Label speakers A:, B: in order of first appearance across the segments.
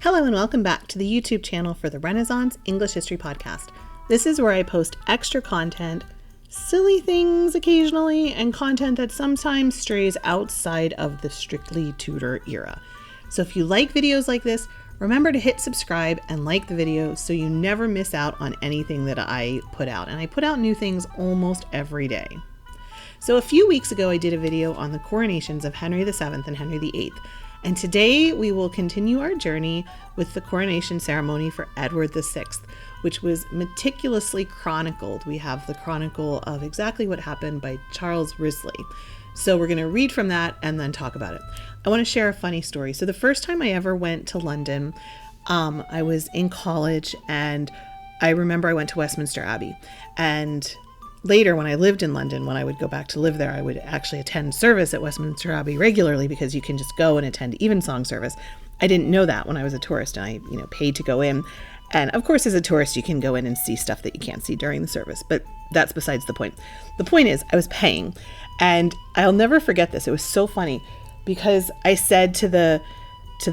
A: Hello and welcome back to the YouTube channel for the Renaissance English History Podcast. This is where I post extra content, silly things occasionally, and content that sometimes strays outside of the strictly Tudor era. So if you like videos like this, remember to hit subscribe and like the video so you never miss out on anything that I put out. And I put out new things almost every day. So a few weeks ago, I did a video on the coronations of Henry VII and Henry VIII. And today we will continue our journey with the coronation ceremony for Edward VI, which was meticulously chronicled. We have the chronicle of exactly what happened by Charles Risley. So we're going to read from that and then talk about it. I want to share a funny story. So the first time I ever went to London, I was in college, and I remember I went to Westminster Abbey. And later, when I lived in London, when I would go back to live there, I would actually attend service at Westminster Abbey regularly because you can just go and attend evensong service. I didn't know that when I was a tourist, and I, paid to go in. And of course, as a tourist, you can go in and see stuff that you can't see during the service, but that's besides the point. The point is, I was paying, and I'll never forget this. It was so funny because I said to the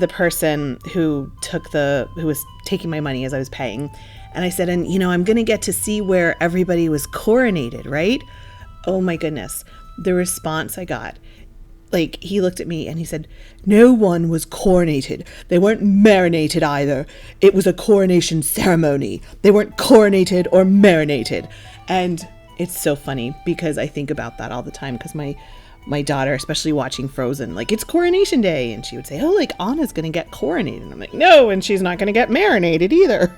A: person who was taking my money as I was paying, and I said, and I'm going to get to see where everybody was coronated, right? Oh my goodness. The response I got, he looked at me and he said, no one was coronated. They weren't marinated either. It was a coronation ceremony. They weren't coronated or marinated. And it's so funny because I think about that all the time because my daughter, especially watching Frozen, it's coronation day. And she would say, oh, Anna's going to get coronated. And I'm like, no, and she's not going to get marinated either.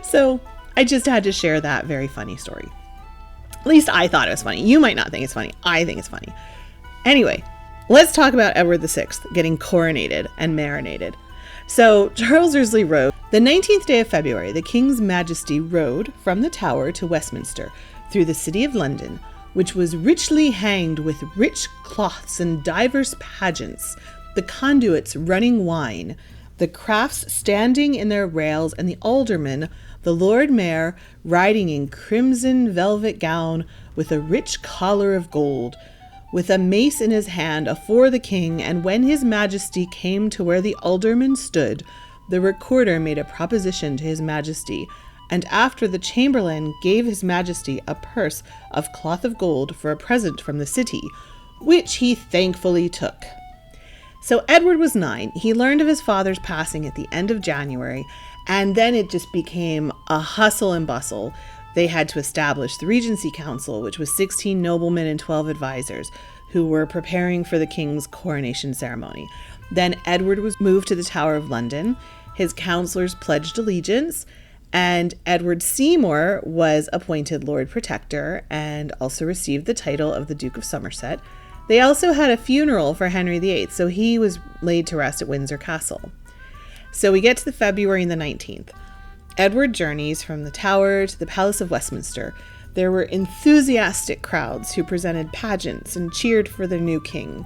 A: So I just had to share that very funny story. At least I thought it was funny. You might not think it's funny. I think it's funny. Anyway, let's talk about Edward VI getting coronated and marinated. So Charles Risley wrote, the 19th day of February, the King's Majesty rode from the Tower to Westminster through the city of London, which was richly hanged with rich cloths and divers pageants, the conduits running wine, the crafts standing in their rails, and the alderman, the Lord Mayor, riding in crimson velvet gown with a rich collar of gold, with a mace in his hand afore the king. And when his majesty came to where the alderman stood, the recorder made a proposition to his majesty, and after the chamberlain gave his majesty a purse of cloth of gold for a present from the city, which he thankfully took. So Edward was 9. He learned of his father's passing at the end of January, and then it just became a hustle and bustle. They had to establish the Regency Council, which was 16 noblemen and 12 advisors who were preparing for the king's coronation ceremony. Then Edward was moved to the Tower of London. His counselors pledged allegiance, and Edward Seymour was appointed Lord Protector and also received the title of the Duke of Somerset. They also had a funeral for Henry VIII, so he was laid to rest at Windsor Castle. So we get to the February the 19th. Edward journeys from the Tower to the Palace of Westminster. There were enthusiastic crowds who presented pageants and cheered for their new king.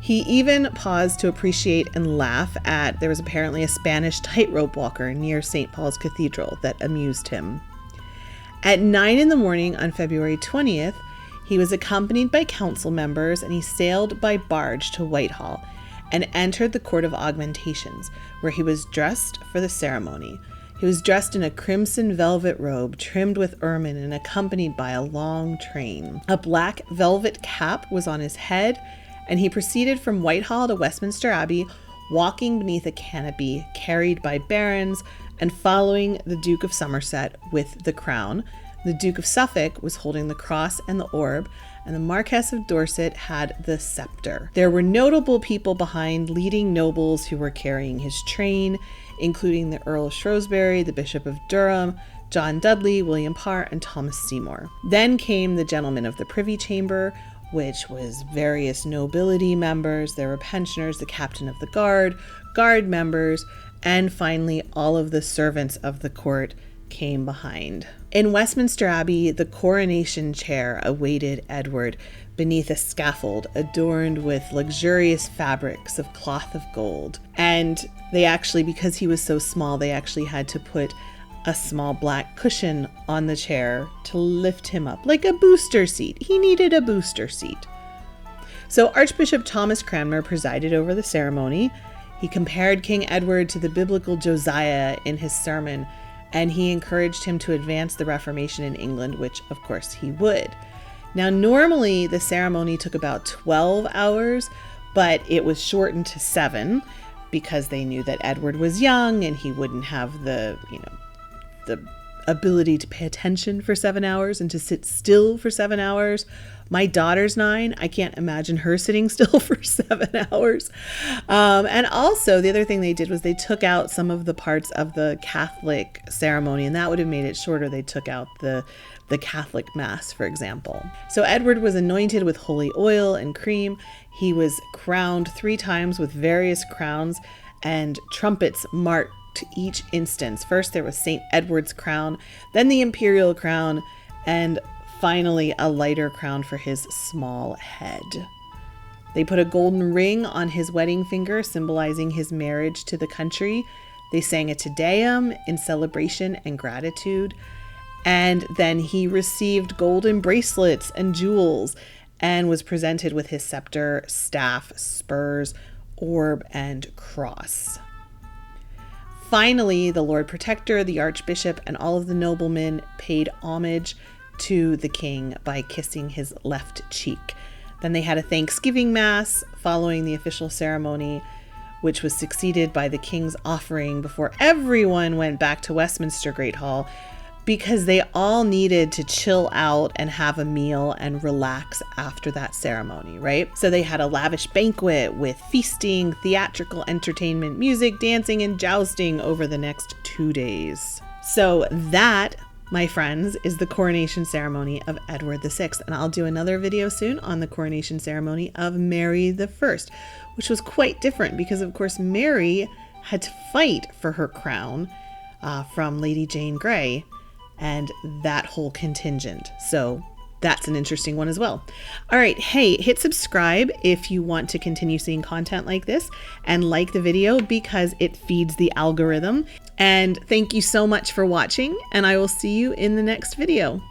A: He even paused to appreciate and laugh at, there was apparently a Spanish tightrope walker near St. Paul's Cathedral that amused him. At 9 a.m. on February 20th, he was accompanied by council members, and he sailed by barge to Whitehall and entered the Court of Augmentations, where he was dressed for the ceremony. He was dressed in a crimson velvet robe trimmed with ermine and accompanied by a long train. A black velvet cap was on his head, and he proceeded from Whitehall to Westminster Abbey, walking beneath a canopy carried by barons and following the Duke of Somerset with the crown. The Duke of Suffolk was holding the cross and the orb, and the Marquess of Dorset had the scepter. There were notable people behind, leading nobles who were carrying his train, including the Earl of Shrewsbury, the Bishop of Durham, John Dudley, William Parr, and Thomas Seymour. Then came the gentlemen of the Privy Chamber, which was various nobility members. There were pensioners, the captain of the guard members, and finally all of the servants of the court came behind. In Westminster Abbey, the coronation chair awaited Edward beneath a scaffold adorned with luxurious fabrics of cloth of gold. And they actually, because he was so small, they actually had to put a small black cushion on the chair to lift him up, like a booster seat. He needed a booster seat. So Archbishop Thomas Cranmer presided over the ceremony. He compared King Edward to the biblical Josiah in his sermon, and he encouraged him to advance the Reformation in England, which of course he would. Now, normally the ceremony took about 12 hours, but it was shortened to 7 because they knew that Edward was young and he wouldn't have the ability to pay attention for 7 hours and to sit still for 7 hours. My daughter's 9. I can't imagine her sitting still for 7 hours. And also the other thing they did was they took out some of the parts of the Catholic ceremony, and that would have made it shorter. They took out the Catholic Mass, for example. So Edward was anointed with holy oil and cream. He was crowned 3 times with various crowns, and trumpets marked each instance. First there was St. Edward's crown, then the imperial crown, and finally a lighter crown for his small head. They put a golden ring on his wedding finger, symbolizing his marriage to the country. They sang a Te Deum in celebration and gratitude. And then he received golden bracelets and jewels and was presented with his scepter, staff, spurs, orb, and cross. Finally, the Lord Protector, the Archbishop, and all of the noblemen paid homage to the king by kissing his left cheek. Then they had a Thanksgiving Mass following the official ceremony, which was succeeded by the king's offering before everyone went back to Westminster Great Hall, because they all needed to chill out and have a meal and relax after that ceremony, right? So they had a lavish banquet with feasting, theatrical entertainment, music, dancing, and jousting over the next 2 days. So that, my friends, is the coronation ceremony of Edward VI. And I'll do another video soon on the coronation ceremony of Mary I, which was quite different because, of course, Mary had to fight for her crown from Lady Jane Grey and that whole contingent. So that's an interesting one as well. All right. Hey, hit subscribe if you want to continue seeing content like this, and like the video because it feeds the algorithm. And thank you so much for watching, and I will see you in the next video.